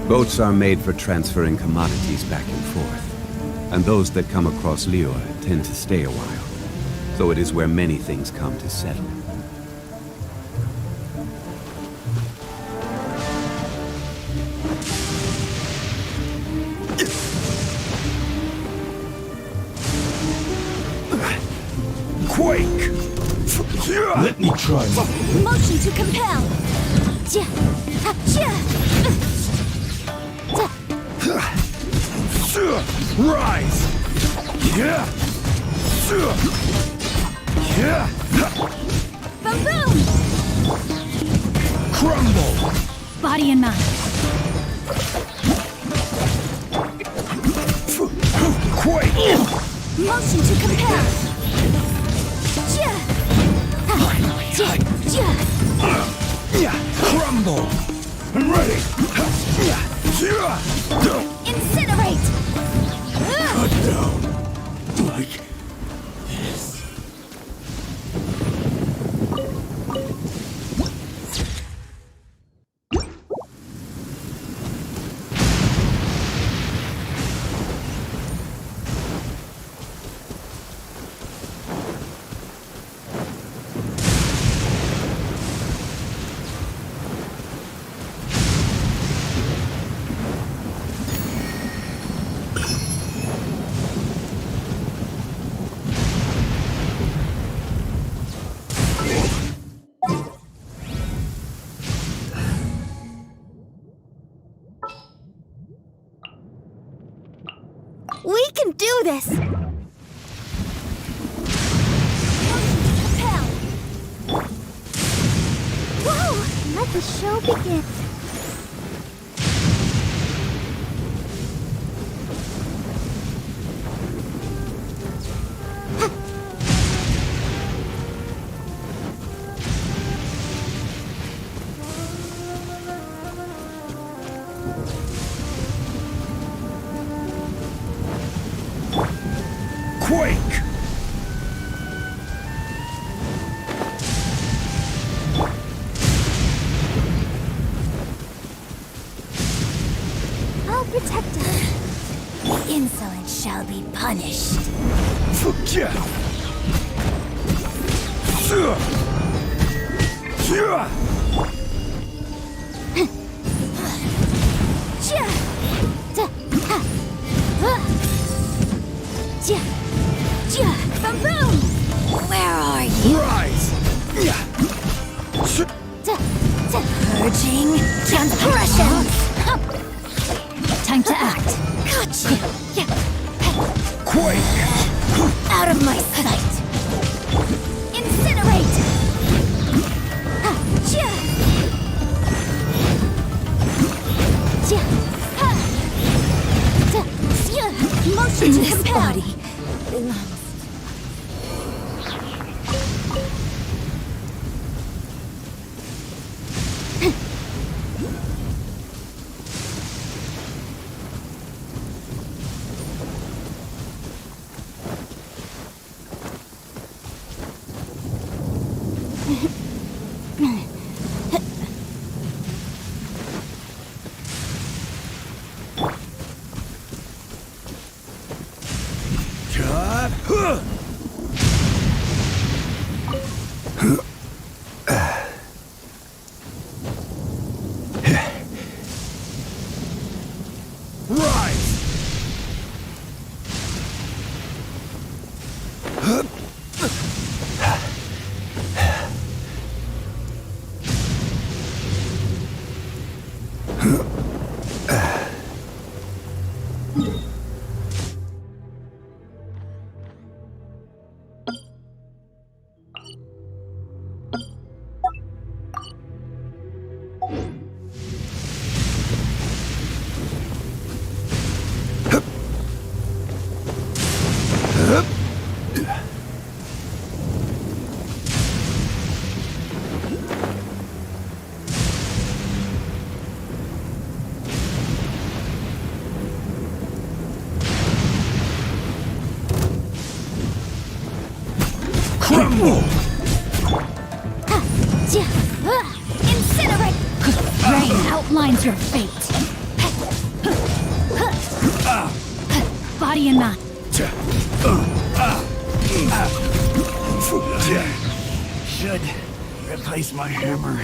Boats are made for transferring commodities back and forth, and those that come across Lior tend to stay a while, so it is where many things come to settle. Quake! Let me try. Motion to compel. Rise! Boom boom! Crumble! Body and mind. Quake! Motion to compel. Crumble! I'm ready! Incinerate! Cut down! Like this. We can do this! Whoa! Let the show begin! Quake! I'll protect her. The insolent shall be punished. Boom! Where are you? Rise! Purging transgressions! Time to act. Gotcha! Quake! Out of my sight! Incinerate! Motion to compel! Body belongs. Incinerate! Rain outlines your fate. Body and mind. Should replace my hammer.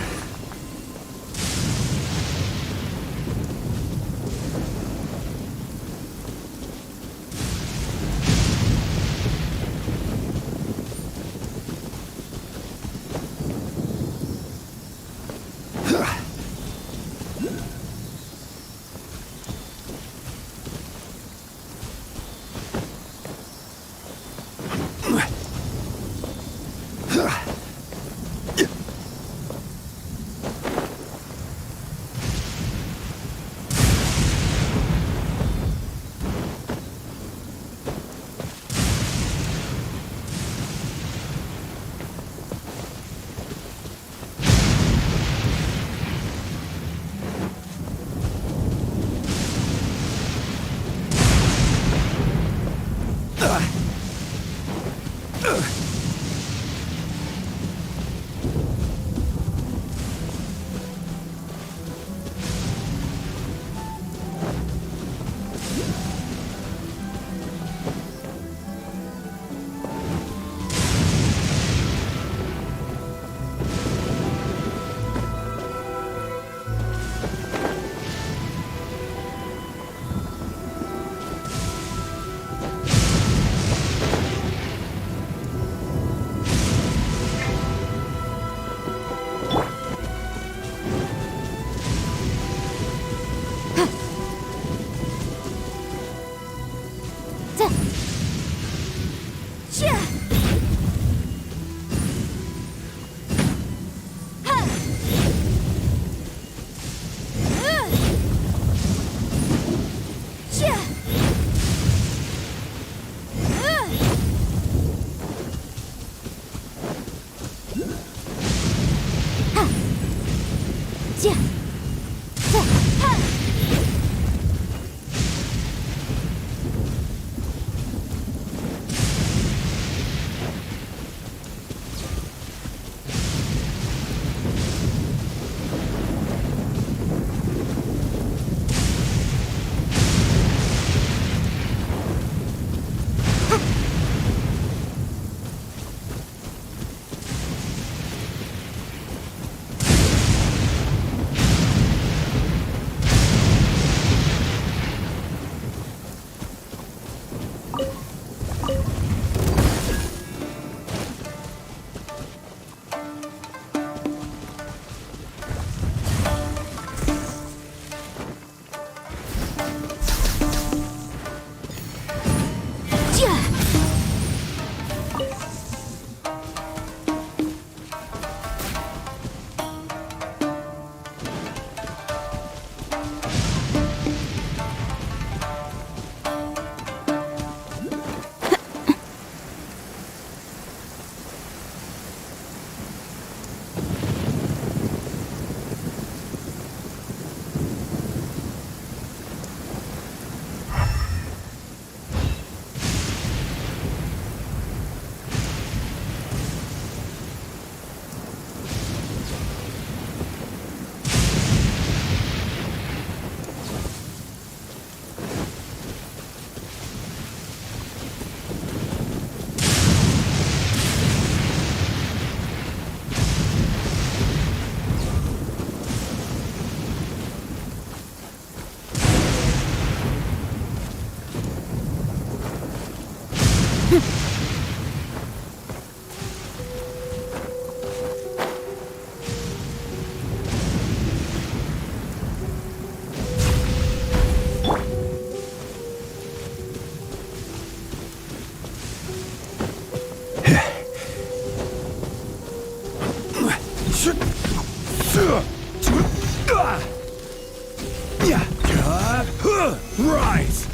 Rise!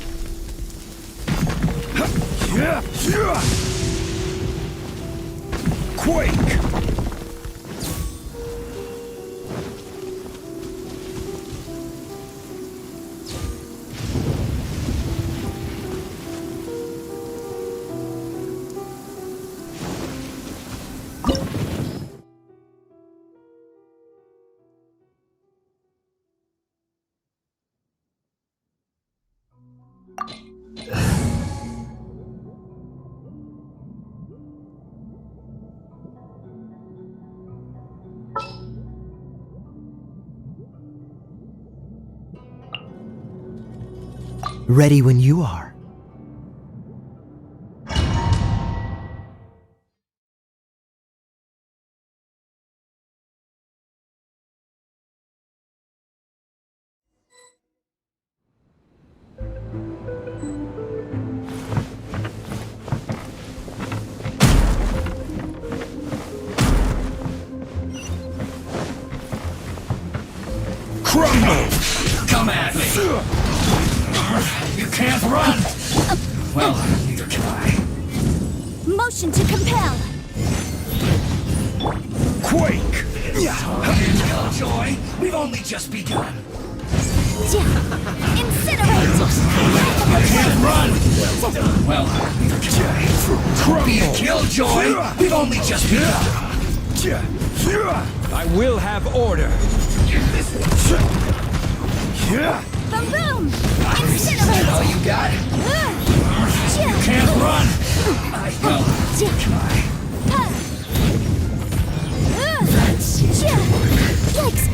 Quake! Ready when you are. Crumble! Come at me! You can't run! Well, neither can I. Motion to compel. Quake! Killjoy, we've only just begun. Incinerate. You can't run! Well, neither can I. Be a Killjoy, we've only just begun. I will have order. Boom boom. Is that Incinerate. all you got? You Yeah. can't run! Well, try. Yikes.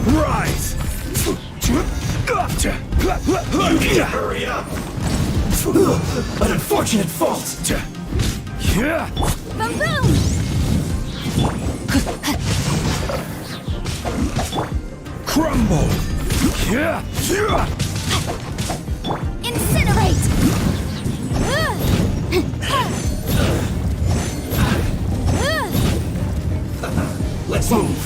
Rise! Hurry up! An unfortunate fault! Boom boom. Crumble! Incinerate. Let's move!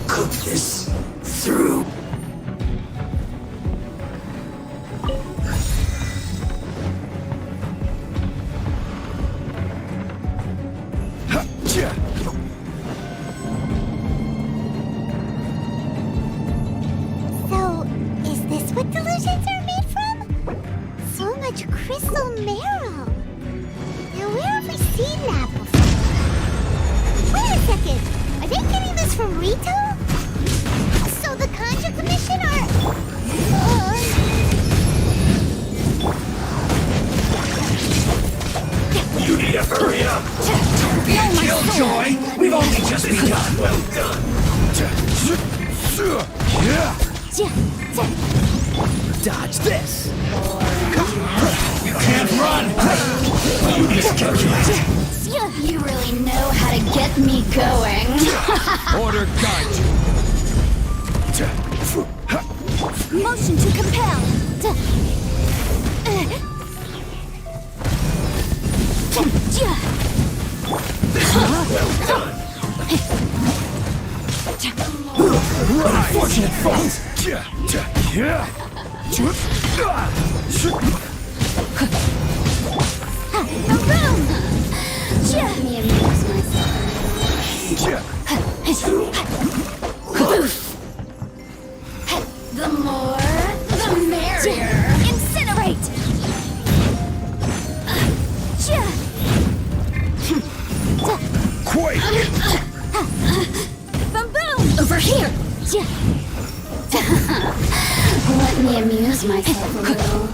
Cook this through. So, is this what delusions are made from? So much crystal marrow. Now, where have we seen that before? Wait a second. Are they getting this from Rito? So the Conjure Commission are... You need to hurry up! Be a Killjoy! We've only just begun! Well done! Dodge this! You can't run! You miscalculated! You really know how to get me going. Order guide you. Motion to compel. Well done! Unfortunate fault! Let me amuse myself. The more, the merrier. Incinerate. Quake! Boom boom. Over here. Let me amuse myself a little.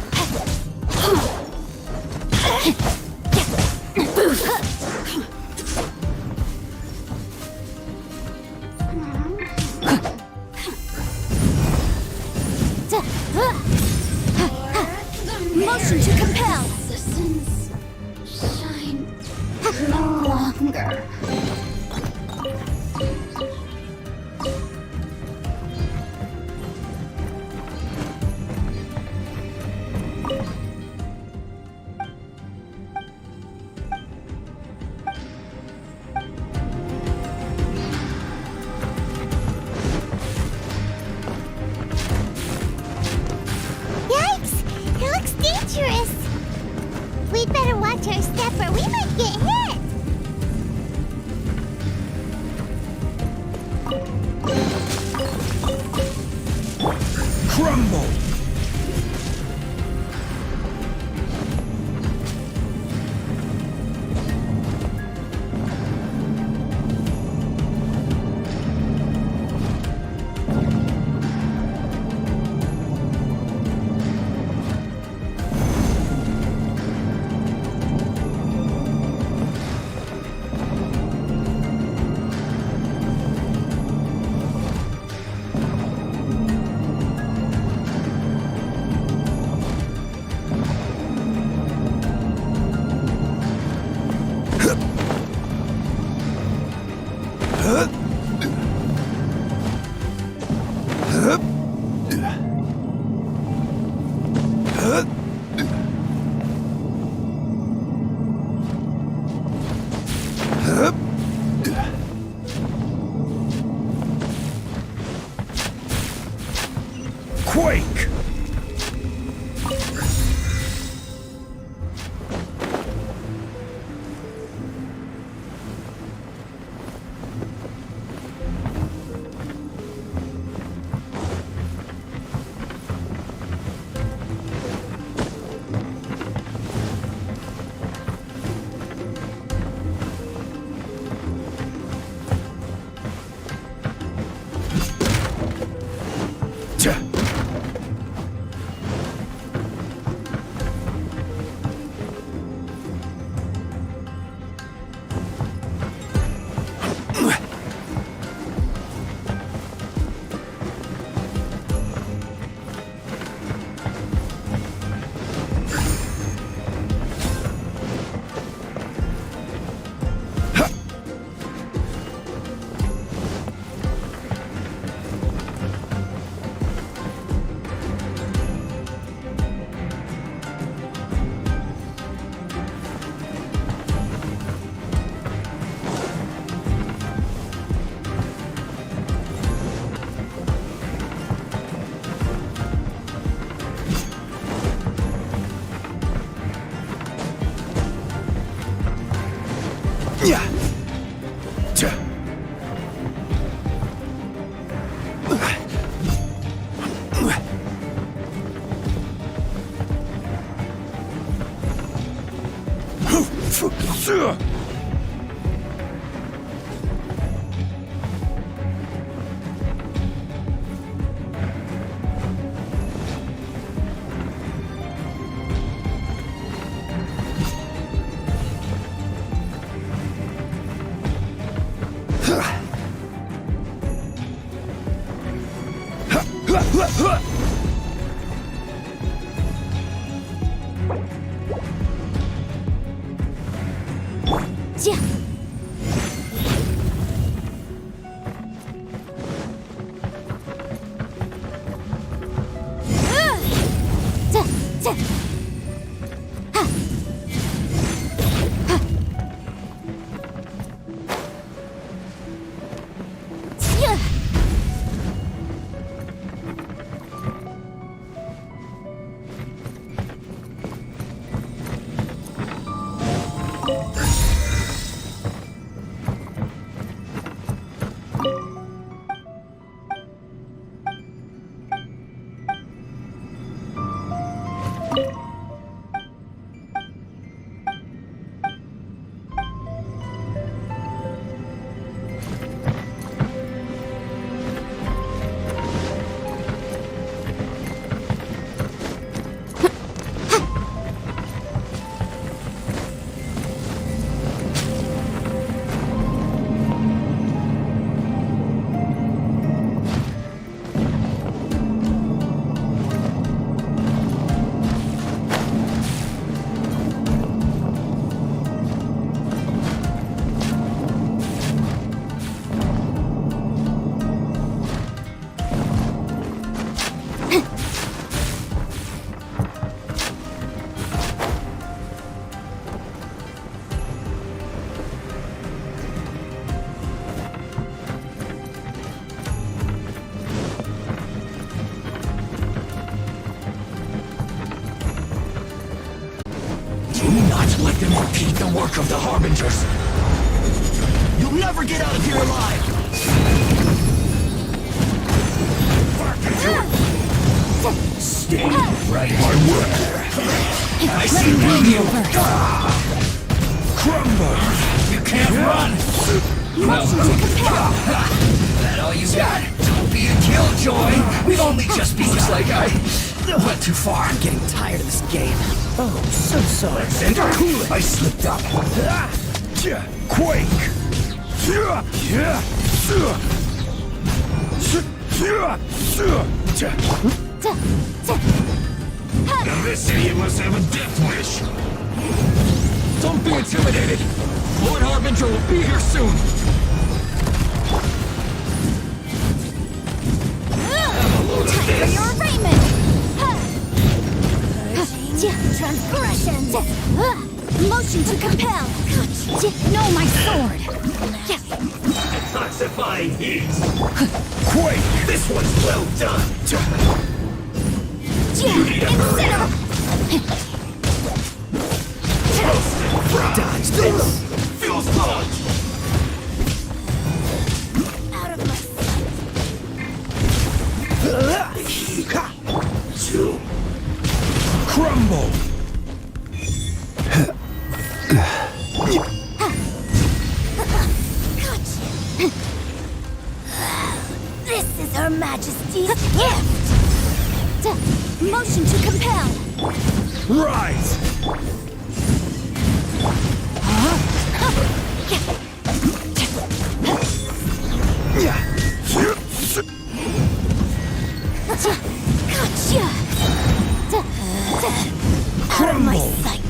Motion to compel. Resistance. Shine. No longer. We'd better watch our step or we might get hit. Crumble! Let them repeat the work of the Harbingers. You'll never get out of here alive. Stay right where. I see you. Crumble. You can't run. That all you got? Don't be a killjoy. We've only just beat. Looks like I went too far. I'm getting tired of this game. Oh, so sorry. Cool it. I slipped up. Quake! Now this idiot must have a death wish. Don't be intimidated! Lord Harbinger will be here soon! Time for your arraignment! Transgressions! Motion to compel! No, my sword! Toxifying heat. Quake! This one's well done. Incinerate! Dodge this. Fuel sponge. Out of my sight! Two. Crumble! This is Her Majesty's gift! Motion to compel! Rise! Gotcha! Out of my sight!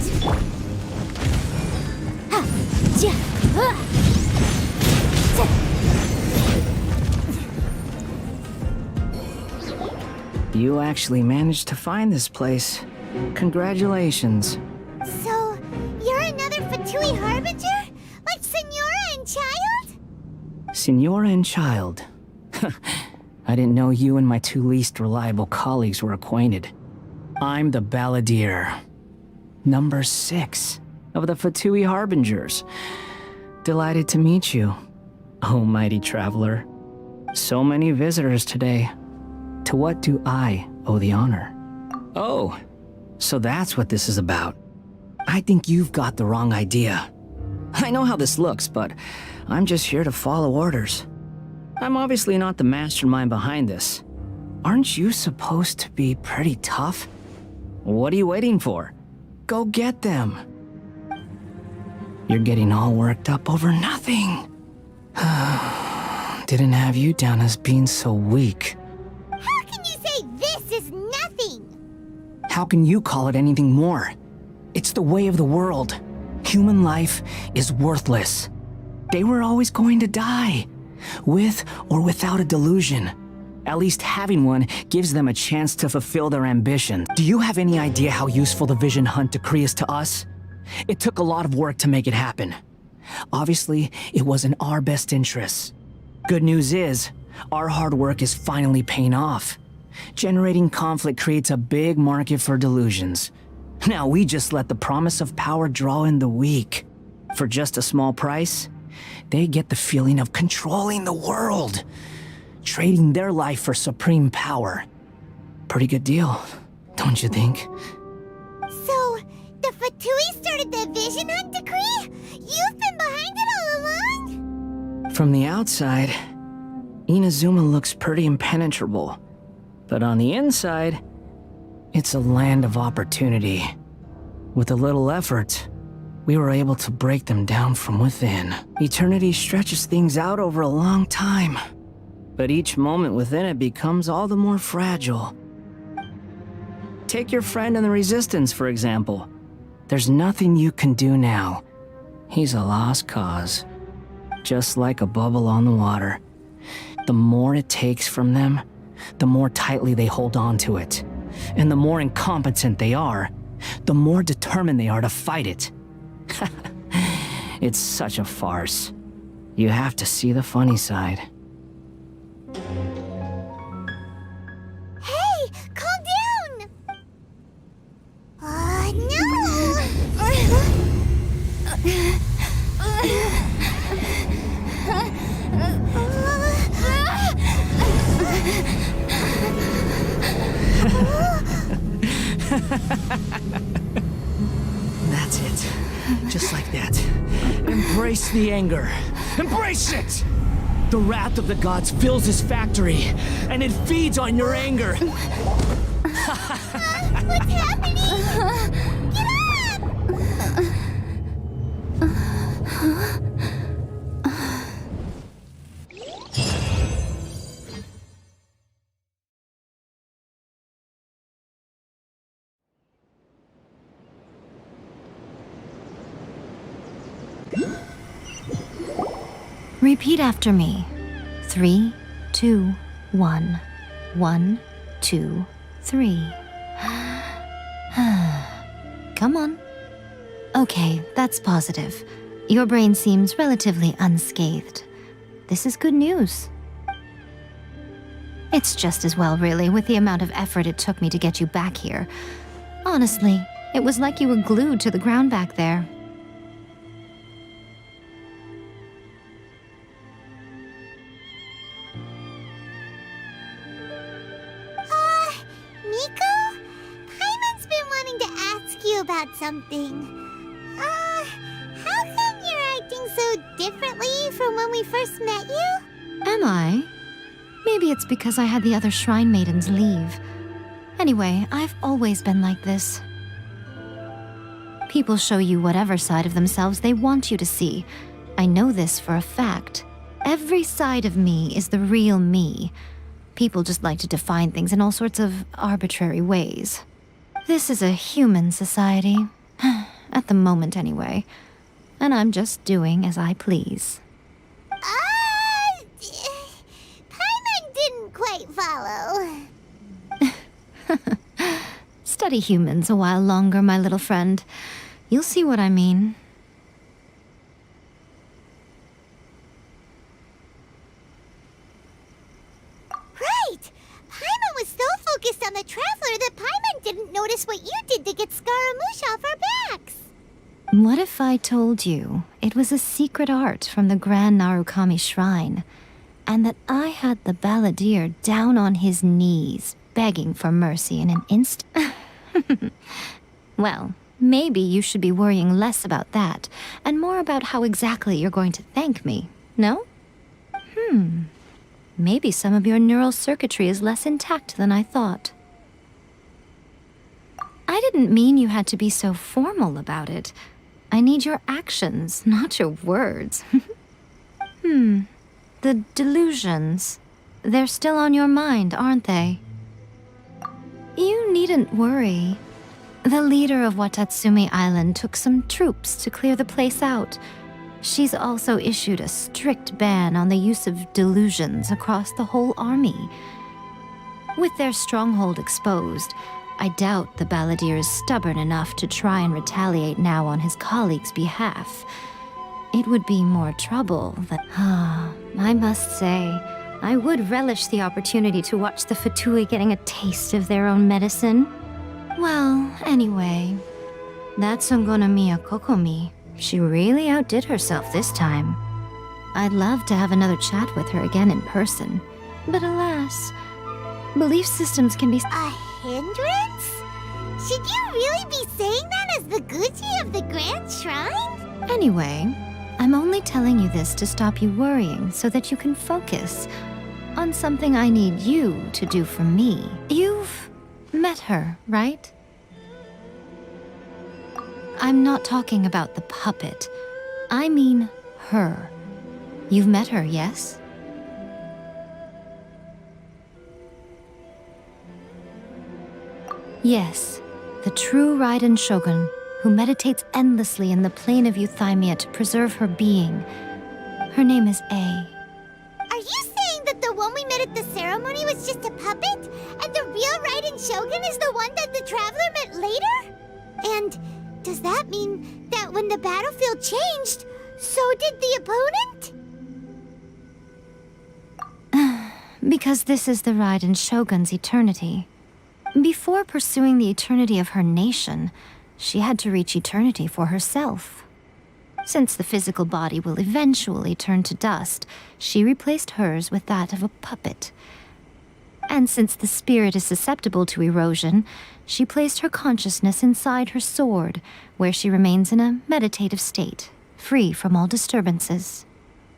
You actually managed to find this place. Congratulations. So, you're another Fatui Harbinger? Like Senora and Child? Senora and Child. I didn't know you and my two least reliable colleagues were acquainted. I'm the Balladeer. Number 6 of the Fatui Harbingers. Delighted to meet you, oh mighty traveler. So many visitors today. To what do I owe the honor? Oh, so that's what this is about. I think you've got the wrong idea. I know how this looks, but I'm just here to follow orders. I'm obviously not the mastermind behind this. Aren't you supposed to be pretty tough? What are you waiting for? Go get them. You're getting all worked up over nothing. Didn't have you down as being so weak. How can you say this is nothing? How can you call it anything more? It's the way of the world. Human life is worthless. They were always going to die, with or without a delusion. At least having one gives them a chance to fulfill their ambition. Do you have any idea how useful the Vision Hunt decree is to us? It took a lot of work to make it happen. Obviously, it was in our best interests. Good news is, our hard work is finally paying off. Generating conflict creates a big market for delusions. Now we just let the promise of power draw in the weak. For just a small price, they get the feeling of controlling the world, trading their life for supreme power. Pretty good deal, don't you think? So, the Fatui started the Vision Hunt decree? You've been behind it all along? From the outside, Inazuma looks pretty impenetrable. But on the inside, it's a land of opportunity. With a little effort, we were able to break them down from within. Eternity stretches things out over a long time, but each moment within it becomes all the more fragile. Take your friend in the Resistance, for example. There's nothing you can do now. He's a lost cause. Just like a bubble on the water. The more it takes from them, the more tightly they hold on to it. And the more incompetent they are, the more determined they are to fight it. It's such a farce. You have to see the funny side. Hey, calm down! No! That's it. Just like that. Embrace the anger. Embrace it! The wrath of the gods fills this factory, and it feeds on your anger. What's happening? Get up! Repeat after me. 3, 2, 1. 1, 2, 3. Come on. Okay, that's positive. Your brain seems relatively unscathed. This is good news. It's just as well, really, with the amount of effort it took me to get you back here. Honestly, it was like you were glued to the ground back there. Nico? Paimon's been wanting to ask you about something. How come you're acting so differently from when we first met you? Am I? Maybe it's because I had the other Shrine Maidens leave. Anyway, I've always been like this. People show you whatever side of themselves they want you to see. I know this for a fact. Every side of me is the real me. People just like to define things in all sorts of arbitrary ways. This is a human society. At the moment, anyway. And I'm just doing as I please. Paimon didn't quite follow. Study humans a while longer, my little friend. You'll see what I mean. Right! Paimon was so focused on the Traveler that Paimon didn't notice what you did to get Scaramouche off our backs. What if I told you it was a secret art from the Grand Narukami Shrine, and that I had the balladeer down on his knees, begging for mercy in an instant? Well, Maybe you should be worrying less about that, and more about how exactly you're going to thank me, no? Maybe some of your neural circuitry is less intact than I thought. I didn't mean you had to be so formal about it. I need your actions, not your words. The delusions. They're still on your mind, aren't they? You needn't worry. The leader of Watatsumi Island took some troops to clear the place out. She's also issued a strict ban on the use of delusions across the whole army. With their stronghold exposed, I doubt the balladeer is stubborn enough to try and retaliate now on his colleagues' behalf. It would be more trouble than... I must say, I would relish the opportunity to watch the Fatui getting a taste of their own medicine. Well, anyway, that's Songonamiya Kokomi. She really outdid herself this time. I'd love to have another chat with her again in person. But alas, belief systems can be... A hindrance? Should you really be saying that as the Gucci of the Grand Shrine? Anyway, I'm only telling you this to stop you worrying so that you can focus on something I need you to do for me. You've met her, right? I'm not talking about the puppet. I mean her. You've met her, yes? Yes, the true Raiden Shogun, who meditates endlessly in the plane of Euthymia to preserve her being. Her name is A. Are you saying that the one we met at the ceremony was just a puppet? And the real Raiden Shogun is the one that the Traveler met later? And does that mean that when the battlefield changed, so did the opponent? Because this is the Raiden Shogun's eternity. Before pursuing the eternity of her nation, she had to reach eternity for herself. Since the physical body will eventually turn to dust, she replaced hers with that of a puppet. And since the spirit is susceptible to erosion, she placed her consciousness inside her sword, where she remains in a meditative state, free from all disturbances.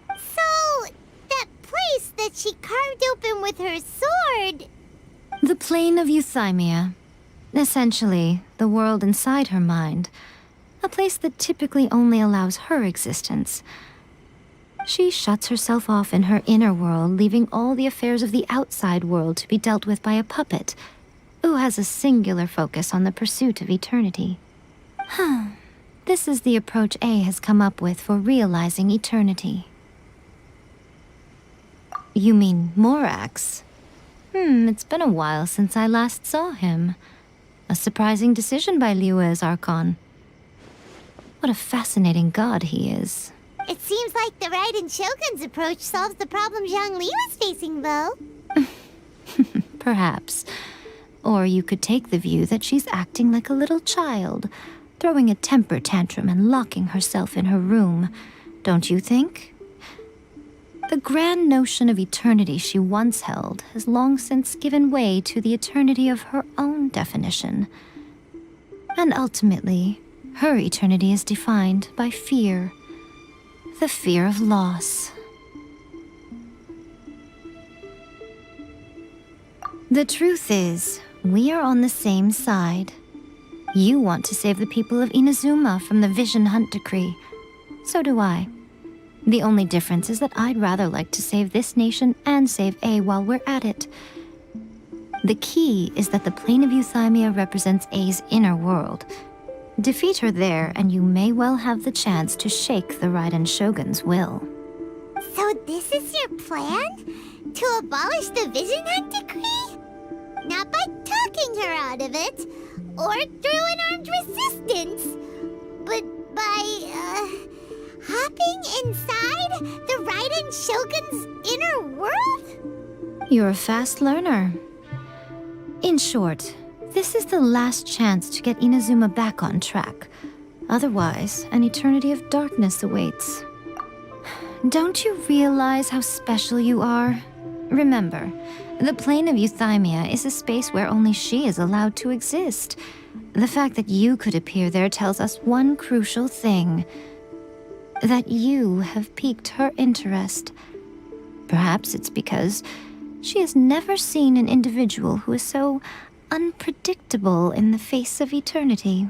So, that place that she carved open with her sword... The plane of Euthymia. Essentially, the world inside her mind. A place that typically only allows her existence. She shuts herself off in her inner world, leaving all the affairs of the outside world to be dealt with by a puppet, who has a singular focus on the pursuit of eternity. This is the approach A has come up with for realizing eternity. You mean Morax? It's been a while since I last saw him. A surprising decision by Liyue's Archon. What a fascinating god he is. It seems like the Raiden Shogun's approach solves the problem Zhang Li was facing, though. Perhaps. Or you could take the view that she's acting like a little child, throwing a temper tantrum and locking herself in her room. Don't you think? The grand notion of eternity she once held has long since given way to the eternity of her own definition. And ultimately, her eternity is defined by fear. The fear of loss. The truth is, we are on the same side. You want to save the people of Inazuma from the Vision Hunt Decree. So do I. The only difference is that I'd rather like to save this nation and save A while we're at it. The key is that the plane of Euthymia represents A's inner world. Defeat her there, and you may well have the chance to shake the Raiden Shogun's will. So this is your plan? To abolish the Vision Hunt Decree? Not by talking her out of it, or through an armed resistance, but by, hopping inside the Raiden Shogun's inner world? You're a fast learner. In short, this is the last chance to get Inazuma back on track. Otherwise, an eternity of darkness awaits. Don't you realize how special you are? Remember, the plane of Euthymia is a space where only she is allowed to exist. The fact that you could appear there tells us one crucial thing. That you have piqued her interest. Perhaps it's because she has never seen an individual who is so unpredictable in the face of eternity.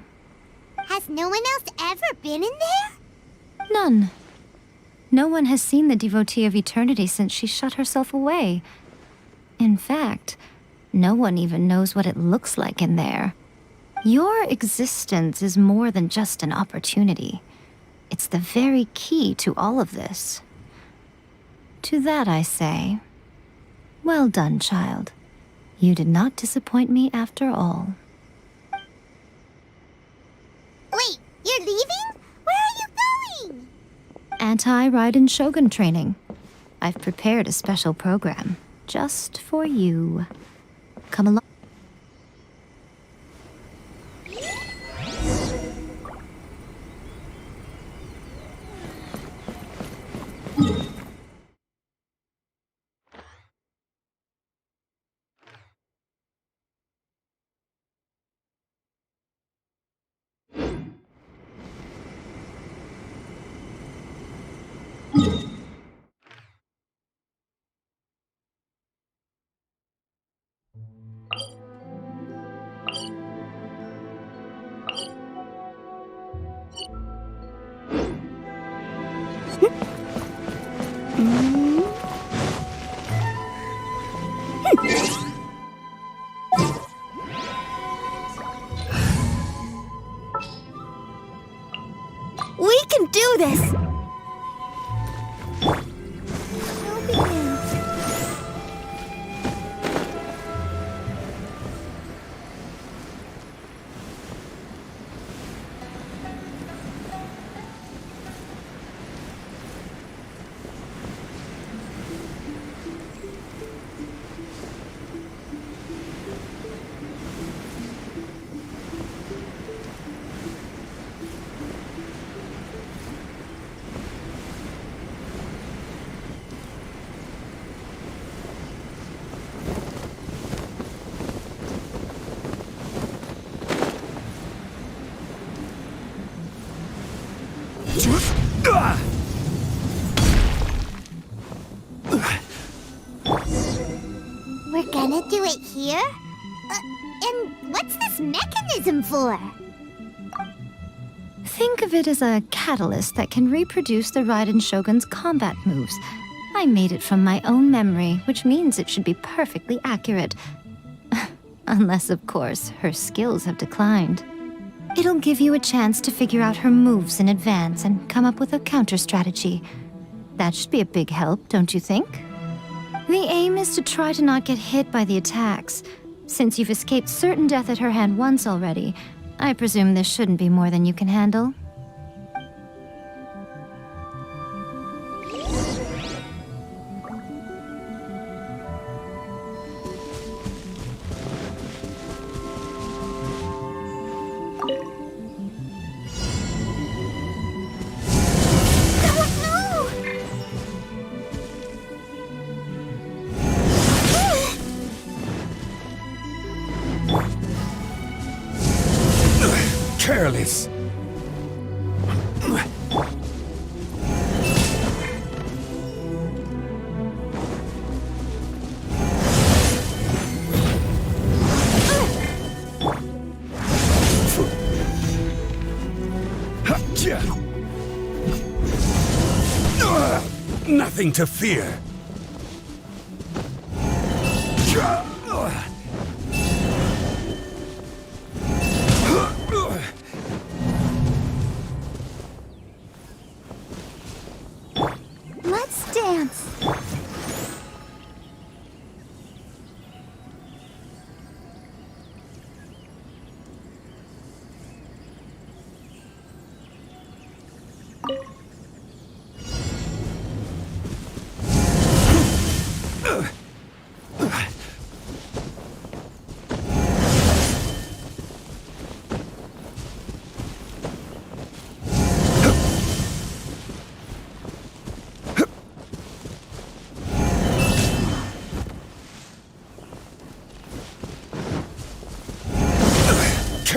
Has no one else ever been in there? None. No one has seen the devotee of eternity since she shut herself away. In fact, no one even knows what it looks like in there. Your existence is more than just an opportunity. It's the very key to all of this. To that I say, well done, child. You did not disappoint me after all. Wait, you're leaving? Where are you going? Anti-Raiden Shogun training. I've prepared a special program just for you. Come along. We can do this! We're gonna do it here? And what's this mechanism for? Think of it as a catalyst that can reproduce the Raiden Shogun's combat moves. I made it from my own memory, which means it should be perfectly accurate. Unless, of course, her skills have declined. It'll give you a chance to figure out her moves in advance and come up with a counter strategy. That should be a big help, don't you think? The aim is to try to not get hit by the attacks. Since you've escaped certain death at her hand once already, I presume this shouldn't be more than you can handle. Careless. Nothing to fear. Let's dance.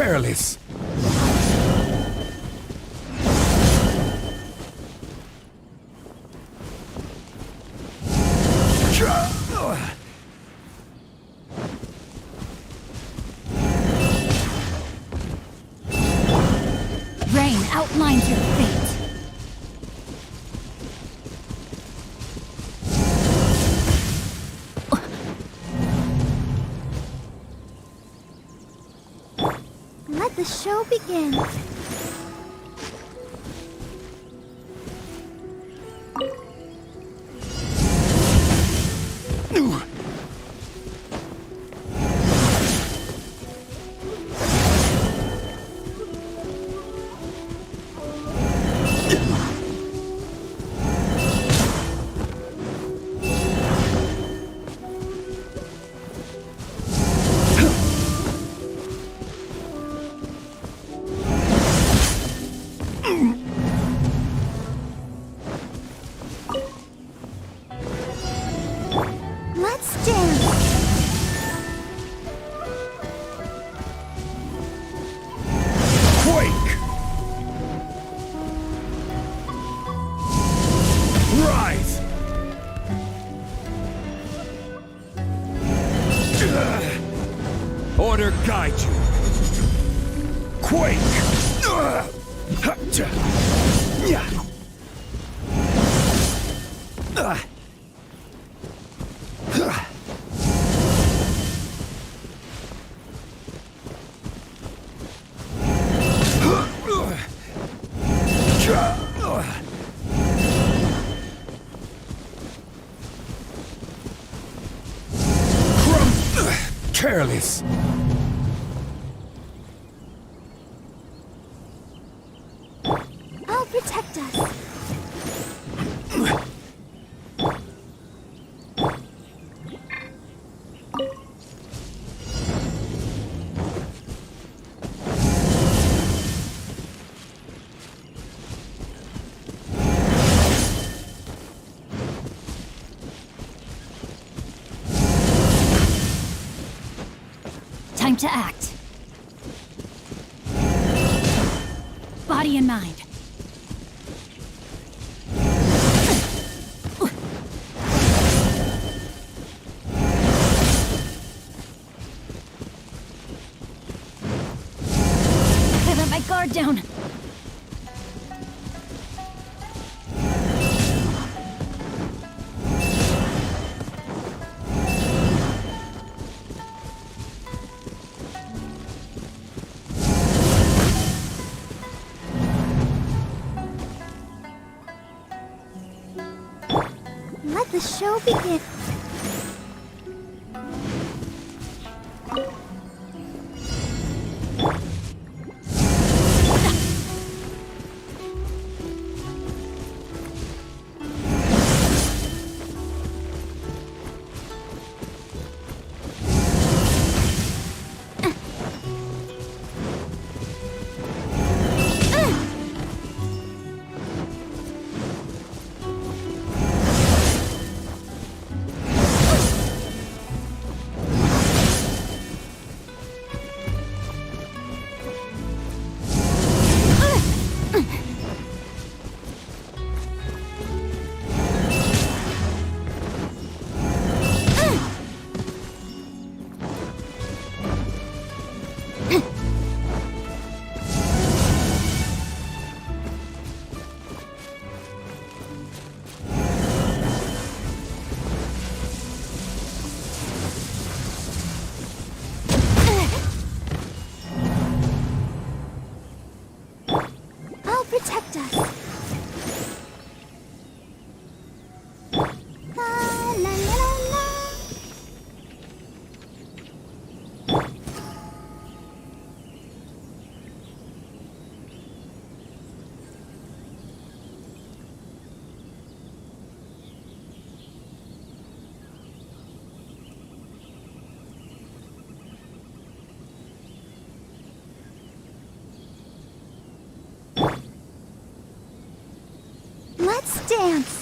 careless. Rain outlines your fate. Let the show begin. Let's dance. Quake! Rise! Order guide you. Quake! Careless. I'll protect us. Time to act. Body and mind. I let my guard down. Let the show begin. Protect us. La, la, la, la. Let's dance.